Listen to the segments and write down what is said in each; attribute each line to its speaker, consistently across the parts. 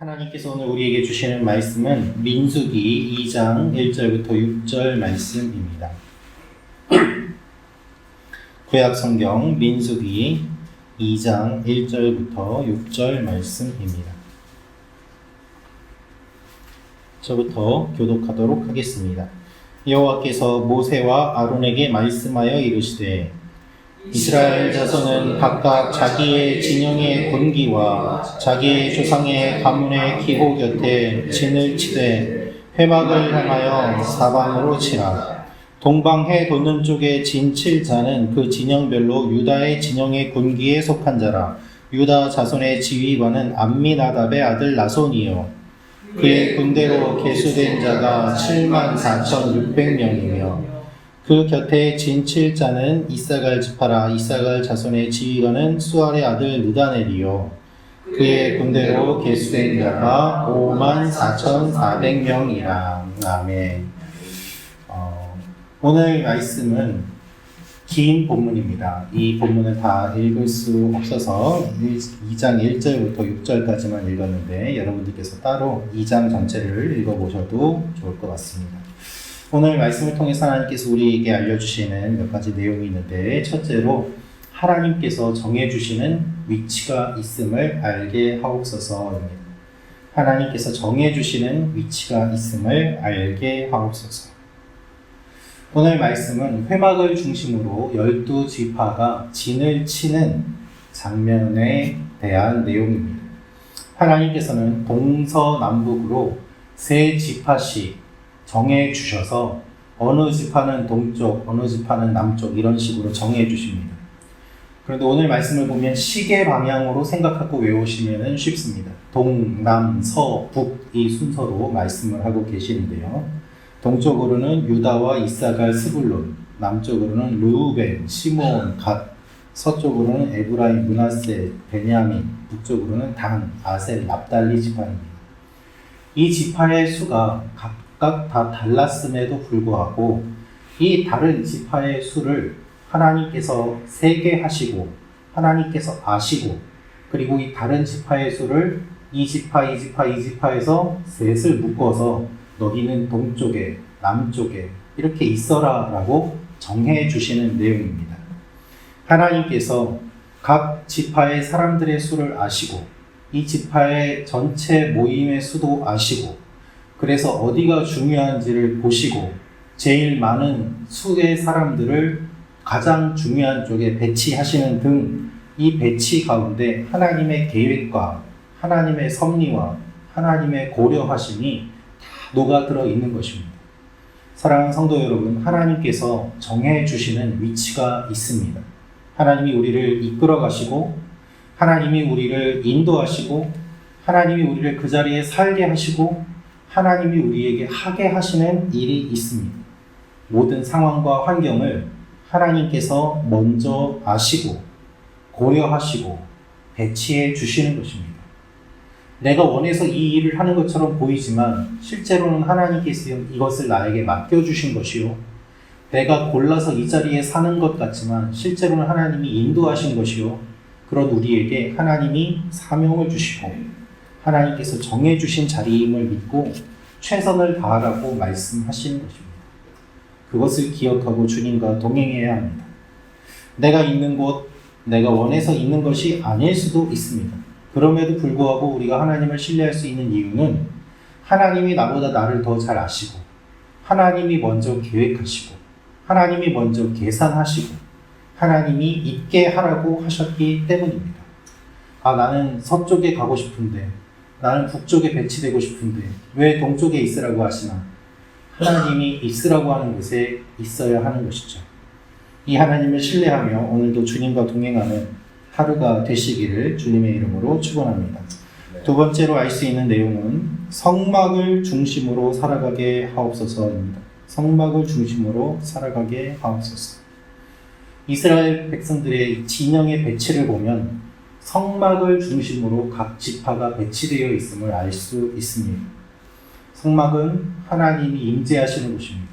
Speaker 1: 하나님께서 오늘 우리에게 주시는 말씀은 민수기 2장 1절부터 6절 말씀입니다. 구약성경 민수기 2장 1절부터 6절 말씀입니다. 저부터 교독하도록 하겠습니다. 여호와께서 모세와 아론에게 말씀하여 이르시되 이스라엘 자손은 각각 자기의 진영의 군기와 자기의 조상의 가문의 기호 곁에 진을 치되 회막을 향하여 사방으로 치라. 동방해 돋는 쪽에 진 칠 자는 그 진영별로 유다의 진영의 군기에 속한 자라. 유다 자손의 지휘관은 암미나답의 아들 나손이요 그의 군대로 계수된 자가 74,600명이며 그 곁에 진 칠 자는 이사갈 지파라. 이사갈 자손의 지휘관은 수알의 아들 느다넬이요 그의 군대로 계수된 자가 54,400명이라. 아멘. 오늘 말씀은 긴 본문입니다. 이 본문을 다 읽을 수 없어서 2장 1절부터 6절까지만 읽었는데 여러분들께서 따로 2장 전체를 읽어보셔도 좋을 것 같습니다. 오늘 말씀을 통해서 하나님께서 우리에게 알려주시는 몇 가지 내용이 있는데, 첫째로 하나님께서 정해주시는 위치가 있음을 알게 하옵소서입니다. 하나님께서 정해주시는 위치가 있음을 알게 하옵소서. 오늘 말씀은 회막을 중심으로 12지파가 진을 치는 장면에 대한 내용입니다. 하나님께서는 동서남북으로 3지파씩 정해 주셔서 어느 지파는 동쪽, 어느 지파는 남쪽 이런 식으로 정해 주십니다. 그런데 오늘 말씀을 보면 시계 방향으로 생각하고 외우시면 쉽습니다. 동, 남, 서, 북 이 순서로 말씀을 하고 계시는데요. 동쪽으로는 유다와 이사갈, 스불론, 남쪽으로는 르우벤, 시므온, 갓, 서쪽으로는 에브라임, 므낫세, 베냐민, 북쪽으로는 단, 아셀, 납달리 지파입니다. 이 지파의 수가 각각 다 달랐음에도 불구하고 이 다른 지파의 수를 하나님께서 세게 하시고 하나님께서 아시고, 그리고 이 다른 지파의 수를 이 지파, 이 지파, 이 지파에서 셋을 묶어서 너희는 동쪽에 남쪽에 이렇게 있어라 라고 정해 주시는 내용입니다. 하나님께서 각 지파의 사람들의 수를 아시고 이 지파의 전체 모임의 수도 아시고, 그래서 어디가 중요한지를 보시고 제일 많은 수의 사람들을 가장 중요한 쪽에 배치하시는 등 이 배치 가운데 하나님의 계획과 하나님의 섭리와 하나님의 고려하심이 다 녹아들어 있는 것입니다. 사랑하는 성도 여러분, 하나님께서 정해 주시는 위치가 있습니다. 하나님이 우리를 이끌어 가시고 하나님이 우리를 인도하시고 하나님이 우리를 그 자리에 살게 하시고 하나님이 우리에게 하게 하시는 일이 있습니다. 모든 상황과 환경을 하나님께서 먼저 아시고 고려하시고 배치해 주시는 것입니다. 내가 원해서 이 일을 하는 것처럼 보이지만 실제로는 하나님께서 이것을 나에게 맡겨주신 것이요, 내가 골라서 이 자리에 사는 것 같지만 실제로는 하나님이 인도하신 것이요, 그런 우리에게 하나님이 사명을 주시고 하나님께서 정해주신 자리임을 믿고 최선을 다하라고 말씀하시는 것입니다. 그것을 기억하고 주님과 동행해야 합니다. 내가 있는 곳, 내가 원해서 있는 것이 아닐 수도 있습니다. 그럼에도 불구하고 우리가 하나님을 신뢰할 수 있는 이유는 하나님이 나보다 나를 더 잘 아시고 하나님이 먼저 계획하시고 하나님이 먼저 계산하시고 하나님이 있게 하라고 하셨기 때문입니다. 나는 서쪽에 가고 싶은데, 나는 북쪽에 배치되고 싶은데 왜 동쪽에 있으라고 하시나? 하나님이 있으라고 하는 곳에 있어야 하는 것이죠. 이 하나님을 신뢰하며 오늘도 주님과 동행하는 하루가 되시기를 주님의 이름으로 축원합니다. 두 번째로 알 수 있는 내용은 성막을 중심으로 살아가게 하옵소서입니다. 성막을 중심으로 살아가게 하옵소서. 이스라엘 백성들의 진영의 배치를 보면 성막을 중심으로 각 지파가 배치되어 있음을 알 수 있습니다. 성막은 하나님이 임재하시는 곳입니다.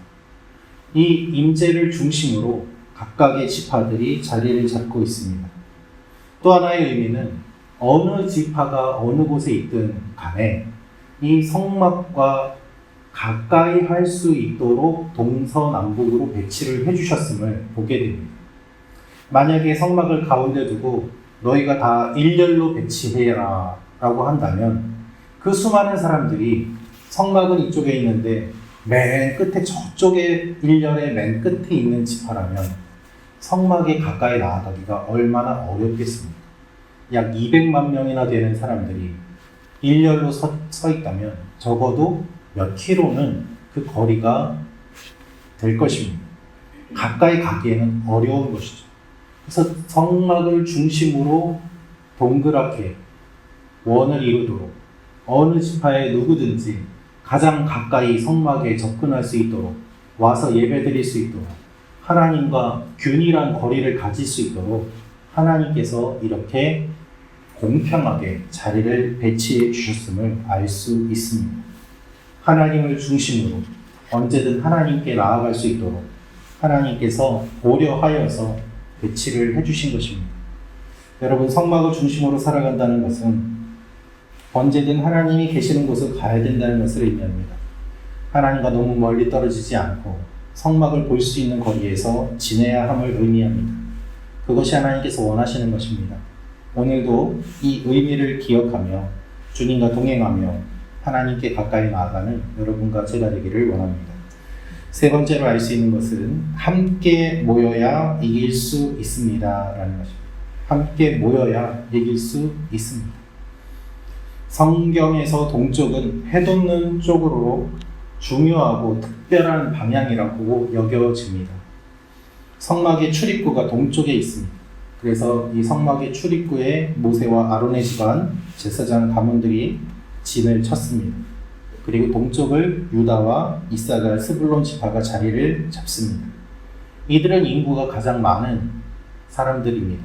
Speaker 1: 이 임재를 중심으로 각각의 지파들이 자리를 잡고 있습니다. 또 하나의 의미는 어느 지파가 어느 곳에 있든 간에 이 성막과 가까이 할 수 있도록 동서남북으로 배치를 해주셨음을 보게 됩니다. 만약에 성막을 가운데 두고 너희가 다 일렬로 배치해라 라고 한다면 그 수많은 사람들이 성막은 이쪽에 있는데 맨 끝에 저쪽에 일렬의 맨 끝에 있는 지파라면 성막에 가까이 나아가기가 얼마나 어렵겠습니까? 약 200만 명이나 되는 사람들이 일렬로 서 있다면 적어도 몇 킬로는 그 거리가 될 것입니다. 가까이 가기에는 어려운 것이죠. 그래서 성막을 중심으로 동그랗게 원을 이루도록 어느 지파의 누구든지 가장 가까이 성막에 접근할 수 있도록 와서 예배드릴 수 있도록 하나님과 균일한 거리를 가질 수 있도록 하나님께서 이렇게 공평하게 자리를 배치해 주셨음을 알 수 있습니다. 하나님을 중심으로 언제든 하나님께 나아갈 수 있도록 하나님께서 고려하여서 배치를 해주신 것입니다. 여러분, 성막을 중심으로 살아간다는 것은 언제든 하나님이 계시는 곳을 가야 된다는 것을 의미합니다. 하나님과 너무 멀리 떨어지지 않고 성막을 볼 수 있는 거리에서 지내야 함을 의미합니다. 그것이 하나님께서 원하시는 것입니다. 오늘도 이 의미를 기억하며 주님과 동행하며 하나님께 가까이 나아가는 여러분과 제가 되기를 원합니다. 세 번째로 알 수 있는 것은 함께 모여야 이길 수 있습니다 라는 것입니다. 함께 모여야 이길 수 있습니다. 성경에서 동쪽은 해돋는 쪽으로 중요하고 특별한 방향이라고 여겨집니다. 성막의 출입구가 동쪽에 있습니다. 그래서 이 성막의 출입구에 모세와 아론의 집안 제사장 가문들이 진을 쳤습니다. 그리고 동쪽을 유다와 이사갈, 스불론 지파가 자리를 잡습니다. 이들은 인구가 가장 많은 사람들입니다.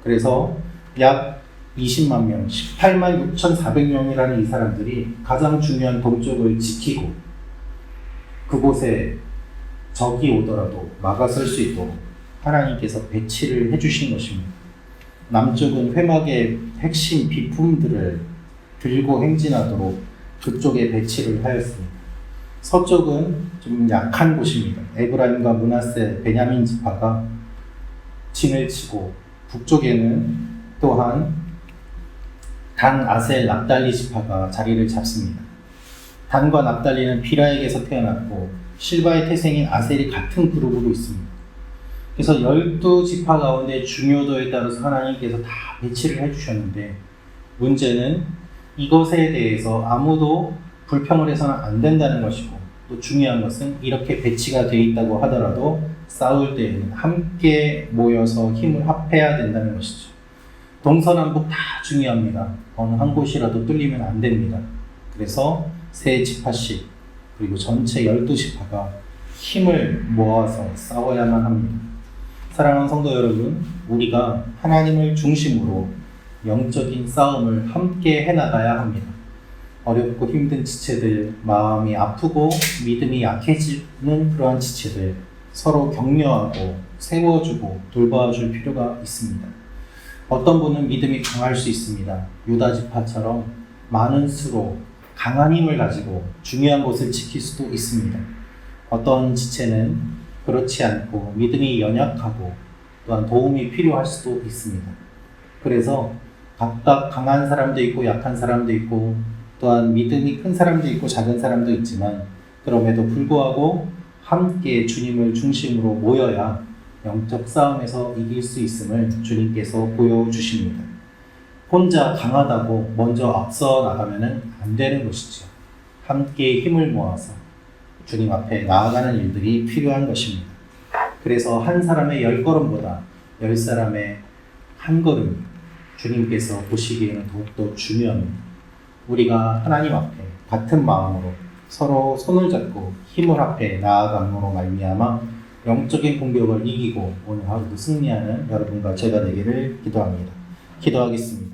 Speaker 1: 그래서 약 20만 명, 18만 6,400명이라는 이 사람들이 가장 중요한 동쪽을 지키고 그곳에 적이 오더라도 막아설 수 있도록 하나님께서 배치를 해주신 것입니다. 남쪽은 회막의 핵심 비품들을 들고 행진하도록 그쪽에 배치를 하였습니다. 서쪽은 좀 약한 곳입니다. 에브라임과 므낫세, 베냐민 지파가 진을 치고 북쪽에는 또한 단, 아셀, 납달리 지파가 자리를 잡습니다. 단과 납달리는 비라에게서 태어났고 실바의 태생인 아셀이 같은 그룹으로 있습니다. 그래서 12지파 가운데 중요도에 따라서 하나님께서 다 배치를 해주셨는데 문제는 이것에 대해서 아무도 불평을 해서는 안 된다는 것이고 또 중요한 것은 이렇게 배치가 되어 있다고 하더라도 싸울 때에는 함께 모여서 힘을 합해야 된다는 것이죠. 동서남북 다 중요합니다. 어느 한 곳이라도 뚫리면 안 됩니다. 그래서 세 지파씩 그리고 전체 12지파가 힘을 모아서 싸워야만 합니다. 사랑하는 성도 여러분, 우리가 하나님을 중심으로 영적인 싸움을 함께 해나가야 합니다. 어렵고 힘든 지체들, 마음이 아프고 믿음이 약해지는 그러한 지체들 서로 격려하고 세워주고 돌봐줄 필요가 있습니다. 어떤 분은 믿음이 강할 수 있습니다. 유다 지파처럼 많은 수로 강한 힘을 가지고 중요한 곳을 지킬 수도 있습니다. 어떤 지체는 그렇지 않고 믿음이 연약하고 또한 도움이 필요할 수도 있습니다. 그래서 각각 강한 사람도 있고 약한 사람도 있고 또한 믿음이 큰 사람도 있고 작은 사람도 있지만 그럼에도 불구하고 함께 주님을 중심으로 모여야 영적 싸움에서 이길 수 있음을 주님께서 보여주십니다. 혼자 강하다고 먼저 앞서 나가면 안 되는 것이죠. 함께 힘을 모아서 주님 앞에 나아가는 일들이 필요한 것입니다. 그래서 한 사람의 10걸음보다 10사람의 한 걸음이 주님께서 보시기에는 더욱더 중요합니다. 우리가 하나님 앞에 같은 마음으로 서로 손을 잡고 힘을 합해 나아감으로 말미암아 영적인 공격을 이기고 오늘 하루도 승리하는 여러분과 제가 되기를 기도합니다. 기도하겠습니다.